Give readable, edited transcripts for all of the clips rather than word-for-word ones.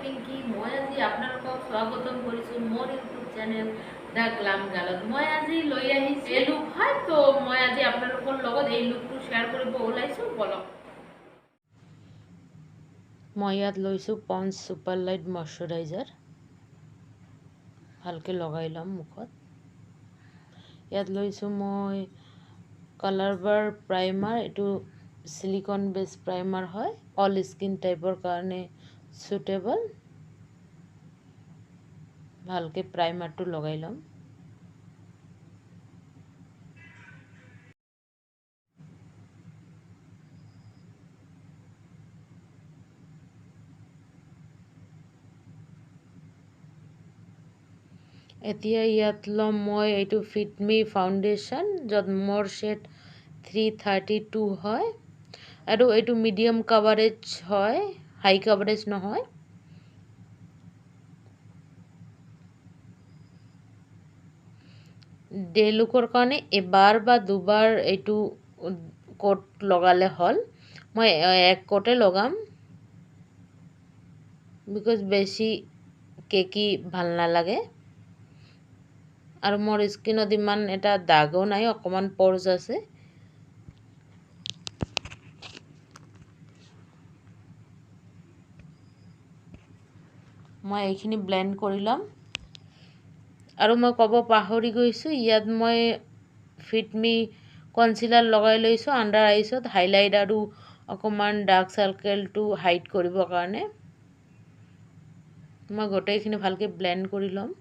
পিংকি মই আজি আপোনালোকক স্বাগতম কৰিছোঁ মোৰ ইউটিউব চেনেল দ্য গ্লাম গালত। মই আজি লৈ আহিছোঁ এই লুক হয়, তো মই আজি আপোনালোকৰ লগত এই লুকটো শ্বেয়াৰ কৰিব ওলাইছোঁ। বলক। মই ইয়াত লৈছোঁ পণ্ডছ ছুপাৰ লাইট ময়শ্চাৰাইজাৰ। ভালকৈ লগাই ল'ম মুখত। ইয়াত লৈছোঁ মই কালাৰ বাৰ প্ৰাইমাৰ। এইটো সিলিকন বেছ প্ৰাইমাৰ হয়, অল স্কিন টাইপৰ কাৰণে সুটেবল। ভালকৈ প্ৰাইমাৰটো লগাই ল'ম। এতিয়া ইয়াত ল'ম মই এইটো ফিট মি ফাউণ্ডেশ্যন, য'ত মোৰ শ্বেড 332 হয় আৰু এইটো মিডিয়াম কাভাৰেজ হয়, হাই কাভাৰেজ নহয়। ডে লুকৰ কাৰণে এবাৰ বা দুবাৰ এইটো কোট লগালে হ'ল। মই এক কোটে লগাম, বিকজ বেছি কেকি ভাল নালাগে আৰু মোৰ স্কিনত ইমান এটা দাগো নাই, অকণমান পৰ্জ আছে। মই এইখিনি ব্লেণ্ড কৰি ল'ম। আৰু মই ক'ব পাহৰি গৈছোঁ, ইয়াত মই ফিট মি কনচিলাৰ লগাই লৈছোঁ আণ্ডাৰ আইছত, হাইলাইট আৰু অকণমান ডাৰ্ক চাৰ্কেলটো হাইড কৰিবৰ কাৰণে। মই গোটেইখিনি ভালকৈ ব্লেণ্ড কৰি ল'ম।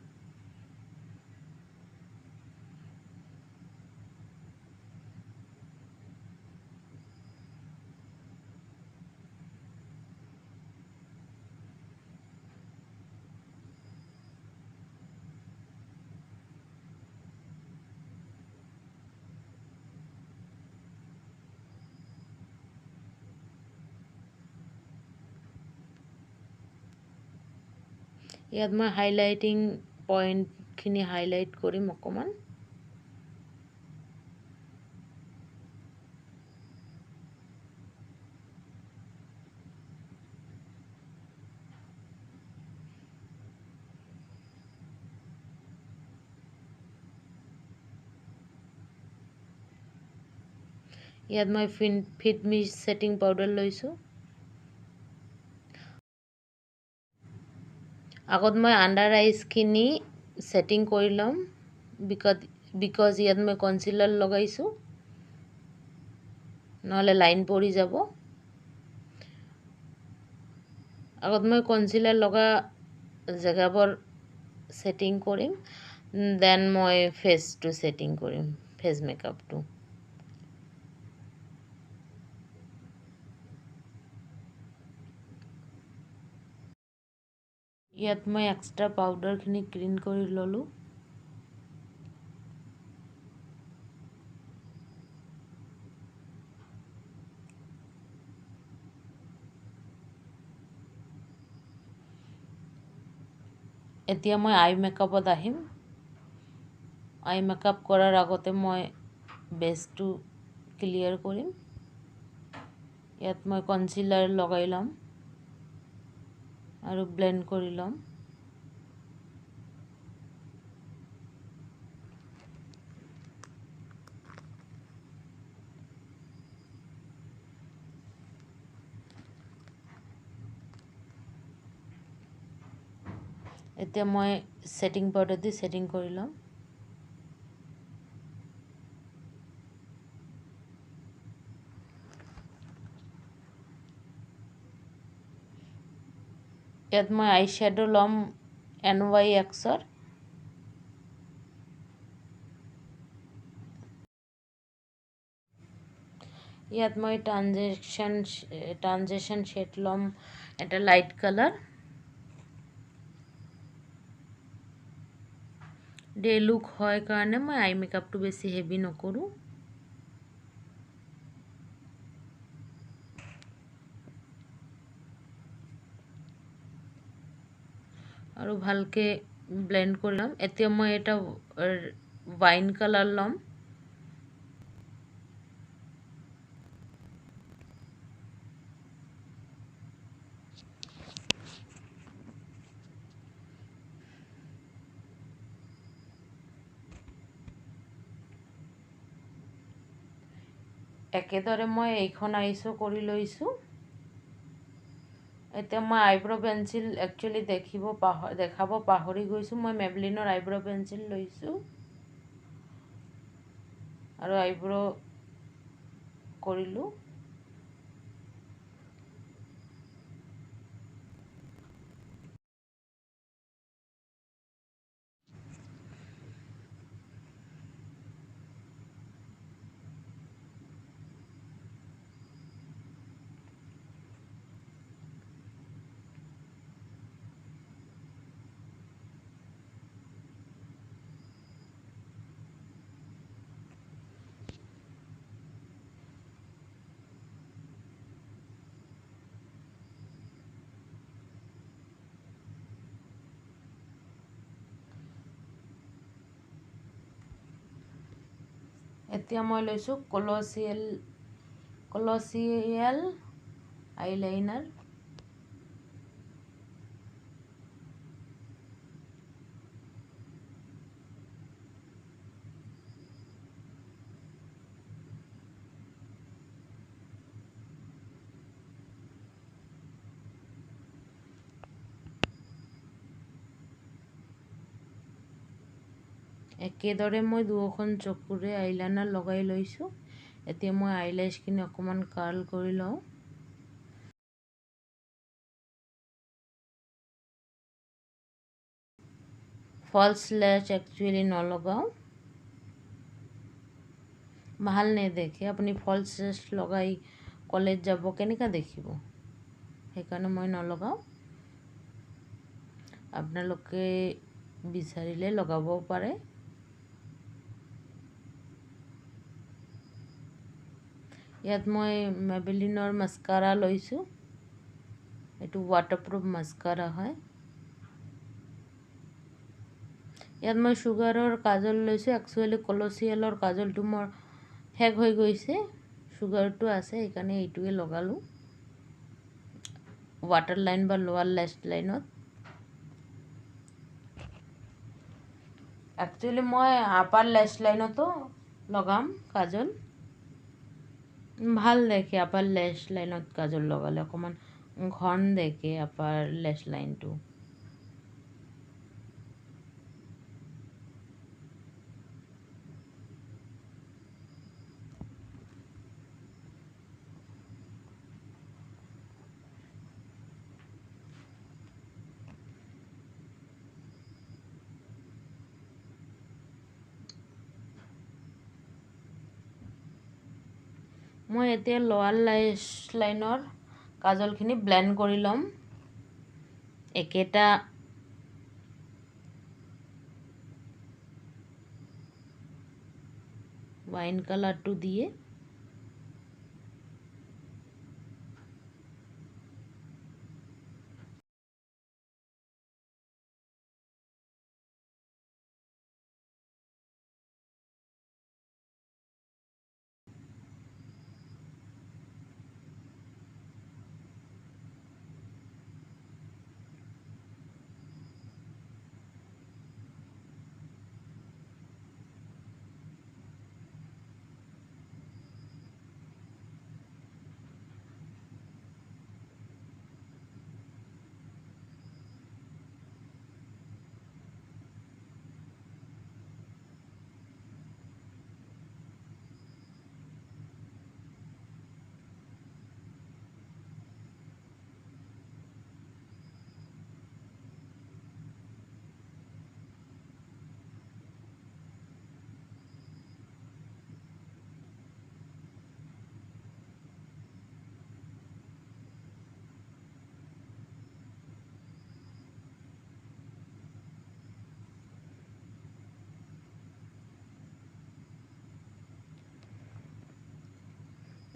ইয়াত মই হাইলাইটিং পইণ্টখিনি হাইলাইট কৰিম অকণমান। ইয়াত মই ফিট মি ছেটিং পাউডাৰ লৈছোঁ। আগত মই আণ্ডাৰ আইজখিনি ছেটিং কৰি ল'ম, বিকজ ইয়াত মই কনচিলাৰ লগাইছোঁ, নহ'লে লাইন পৰি যাব। আগত মই কনচিলাৰ লগা জেগাবোৰ ছেটিং কৰিম, দেন মই ফেচটো ছেটিং কৰিম, ফেচ মেকআপটো। ইয়াত মই এক্সট্ৰা পাউডাৰখিনি ক্লিন কৰি ল'লোঁ। এতিয়া মই আই মেকআপত আহিম। আই মেকআপ কৰাৰ আগতে মই বেছটো ক্লিয়াৰ কৰিম। ইয়াত মই কনচিলাৰ লগাই ল'ম আৰু ব্লেণ্ড কৰি ল'ম। এতিয়া মই ছেটিং পাউডাৰ দি ছেটিং কৰি ল'ম। ইয়াত মই আই শ্বেডো ল'ম NYX-ৰ। ইয়াত মই ট্ৰানজেকশ্যন শ্বেড ল'ম এটা লাইট কালাৰ। ডে লুক হয় কাৰণে মই আই মেকআপটো বেছি হেভি নকৰোঁ। আৰু ভালকৈ ব্লেণ্ড কৰি ল'ম। এতিয়া মই এটা ৱাইন কালাৰ ল'ম। একেদৰে মই এইখন আইছো কৰি লৈছোঁ। এতিয়া মই আইব্ৰ' পেঞ্চিল একচুৱেলি দেখাব পাহৰি গৈছোঁ। মই মেবলিনৰ আইব্ৰ' পেঞ্চিল লৈছোঁ আৰু আইব্ৰ' কৰিলোঁ। এতিয়া মই লৈছোঁ কলচিয়েল আইলাইনাৰ। একেদৰে মই দুয়োখন চকুৰে আইলাইনাৰ লগাই লৈছোঁ। এতিয়া মই আইলেছখিনি অকণমান কাৰ্ল কৰি লওঁ। ফলছ লেছ একচুৱেলি নলগাওঁ, ভাল নেদেখে। আপুনি ফলছ লেছ লগাই কলেজ যাব কেনেকৈ দেখিব, সেইকাৰণে মই নলগাওঁ। আপোনালোকে বিচাৰিলে লগাবও পাৰে। ইয়াত মই মেবেলিনৰ মাস্কাৰা লৈছোঁ। এইটো ৱাটাৰপ্ৰুফ মাস্কাৰা হয়। ইয়াত মই চুগাৰৰ কাজল লৈছোঁ। একচুৱেলি কলচিয়েলৰ কাজলটো মোৰ শেষ হৈ গৈছে, চুগাৰটো আছে, সেইকাৰণে এইটোৱে লগালোঁ ৱাটাৰ লাইন বা লোৱাৰ লেছ লাইনত। একচুৱেলি মই আপাৰ লেছ লাইনতো লগাম কাজল, ভাল দেখে। আপাৰ লেছ লাইনত কাজল লগালে অকণমান ঘন দেখে আপাৰ লেছ লাইনটো। মই এতিয়া লোৱাৰ লেছ লাইনৰ কাজলখিনি ব্লেণ্ড কৰি ল'ম। একেটা ৱাইন কালাৰটো দিয়ে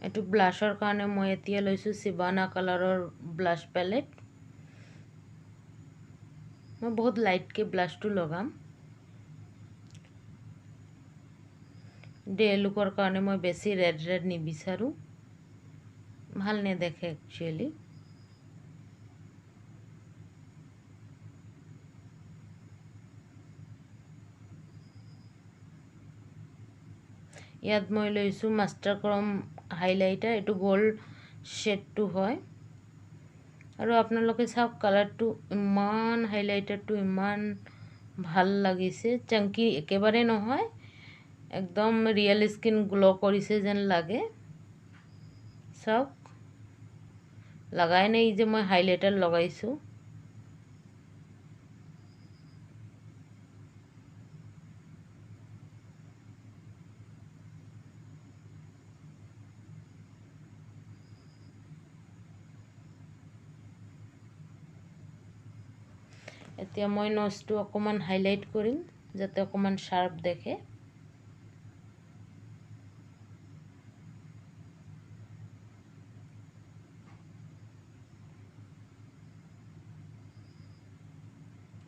এইটো ব্লাছৰ কাৰণে মই এতিয়া লৈছোঁ চিবানা কালাৰৰ ব্লাছ পেলেট। মই বহুত লাইটকৈ ব্লাছটো লগাম। ডে লুকৰ কাৰণে মই বেছি ৰেড নিবিচাৰোঁ, ভাল নেদেখে একচুৱেলি। ইয়াত মই লৈছোঁ মাষ্টাৰ ক্ৰম হাইলাইটাৰ, এইটো গ'ল্ড শ্বেডটো হয়। আৰু আপোনালোকে চাওক কালাৰটো ইমান, হাইলাইটাৰটো ইমান ভাল লাগিছে। চাংকি একেবাৰে নহয়, একদম ৰিয়েল স্কিন গ্ল' কৰিছে যেন লাগে। চাওক, লাগাই নাই যে মই হাইলাইটাৰ লগাইছোঁ। এতিয়া মই নজটো অকণমান হাইলাইট কৰিম যাতে অকণমান শ্বাৰ্প দেখে।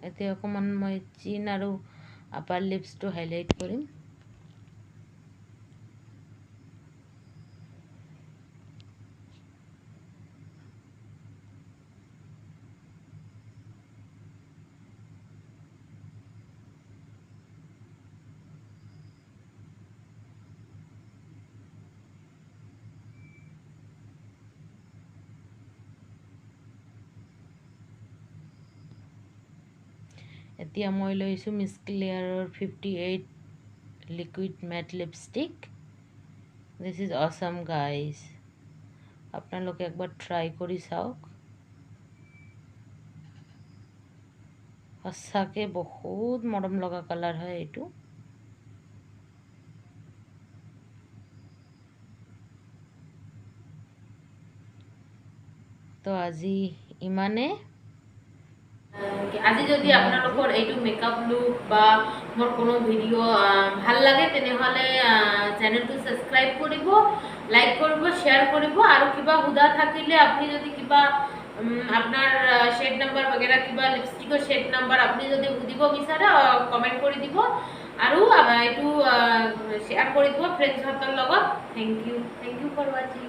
এতিয়া অকণমান মই চিন আৰু আপাৰ লিপছটো হাইলাইট কৰিম। এতিয়া মই লৈছোঁ মিছ ক্লিয়াৰৰ 58 liquid matte lipstick. This is awesome guys, আপোনালোকে একবাৰ ট্ৰাই কৰি চাওক। সঁচাকৈ বহুত মৰম লগা কালাৰ হয় এইটো। তো আজি ইমানে। আজি যদি আপোনালোকৰ এইটো মেকআপ লুক বা মোৰ কোনো ভিডিঅ' ভাল লাগে তেনেহ'লে চেনেলটো ছাবস্ক্ৰাইব কৰিব, লাইক কৰিব, শ্বেয়াৰ কৰিব। আৰু কিবা সোধা থাকিলে আপুনি যদি কিবা আপোনাৰ শ্বেড নাম্বাৰ বাগেৰা কিবা লিপষ্টিকৰ শ্বেড নাম্বাৰ আপুনি যদি সুধিব বিচাৰে কমেণ্ট কৰি দিব আৰু এইটো শ্বেয়াৰ কৰি দিব ফ্ৰেণ্ডছহঁতৰ লগত। থেংক ইউ ফৰ ৱাচিং।